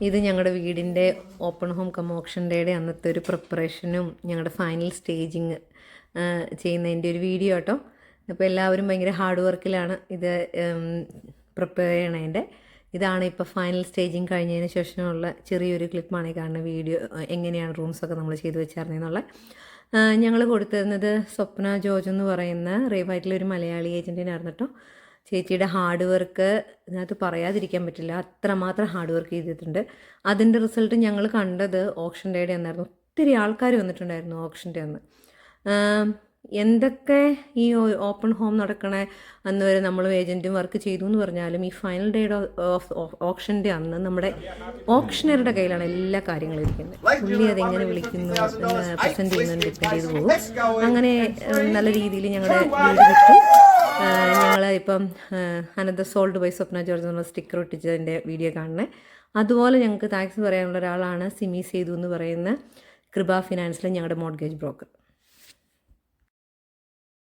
ഇത് ഞങ്ങളുടെ വീടിൻ്റെ ഓപ്പൺ ഹോം കം ഓപ്ഷൻ ഡേയുടെ അന്നത്തെ ഒരു പ്രിപ്പറേഷനും ഞങ്ങളുടെ ഫൈനൽ സ്റ്റേജിങ് ചെയ്യുന്നതിൻ്റെ ഒരു വീഡിയോ കേട്ടോ. അപ്പോൾ എല്ലാവരും ഭയങ്കര ഹാർഡ് വർക്കിലാണ് ഇത് പ്രിപ്പയർ ചെയ്യണതിൻ്റെ. ഇതാണ് ഇപ്പോൾ ഫൈനൽ സ്റ്റേജിങ് കഴിഞ്ഞതിന് ശേഷമുള്ള ചെറിയൊരു ക്ലിപ്പാണ് ഈ കാണുന്ന വീഡിയോ. എങ്ങനെയാണ് റൂംസൊക്കെ നമ്മൾ ചെയ്ത് വെച്ചായിരുന്നുള്ള ഞങ്ങൾ കൊടുത്തിരുന്നത് സ്വപ്ന ജോർജ് എന്ന് പറയുന്ന റേവൈറ്റിലെ ഒരു മലയാളി ഏജൻറ്റിനായിരുന്നു കേട്ടോ. ചേച്ചിയുടെ ഹാർഡ് വർക്ക് ഇതിനകത്ത് പറയാതിരിക്കാൻ പറ്റില്ല, അത്രമാത്രം ഹാർഡ് വർക്ക് ചെയ്തിട്ടുണ്ട്. അതിൻ്റെ റിസൾട്ട് ഞങ്ങൾ കണ്ടത് ഓപ്ഷൻ ഡേയുടെ അന്നായിരുന്നു. ഒത്തിരി ആൾക്കാർ വന്നിട്ടുണ്ടായിരുന്നു ഓപ്ഷൻ്റെ അന്ന്. എന്തൊക്കെ ഈ ഓപ്പൺ ഹോം നടക്കണേ അന്ന് വരെ നമ്മൾ ഏജൻറ്റും വർക്ക് ചെയ്തു എന്ന് പറഞ്ഞാലും ഈ ഫൈനൽ ഡേയുടെ ഓപ്ഷൻ്റെ അന്ന് നമ്മുടെ ഓപ്ഷനറുടെ കയ്യിലാണ് എല്ലാ കാര്യങ്ങളും ഇരിക്കുന്നത്. പുള്ളി അതെങ്ങനെ വിളിക്കുന്നു പ്രസൻറ്റ് ചെയ്യുന്നതിന് ഡിപ്പെൻഡ് ചെയ്ത് പോകും. അങ്ങനെ നല്ല രീതിയിൽ ഞങ്ങളുടെ വീട് വിട്ടു. ഞങ്ങൾ ഇപ്പം അനന്ത സോൾഡ് ബൈ സ്വപ്ന ജോർജ് എന്നുള്ള സ്റ്റിക്കർ ഒട്ടിച്ചതിൻ്റെ വീഡിയോ കാണുന്നത്. അതുപോലെ ഞങ്ങൾക്ക് താങ്ക്സ് പറയാനുള്ള ഒരാളാണ് സിമി സേതു എന്ന് പറയുന്ന കൃപ ഫിനാൻസിലെ ഞങ്ങളുടെ മോർഗേജ് ബ്രോക്കർ.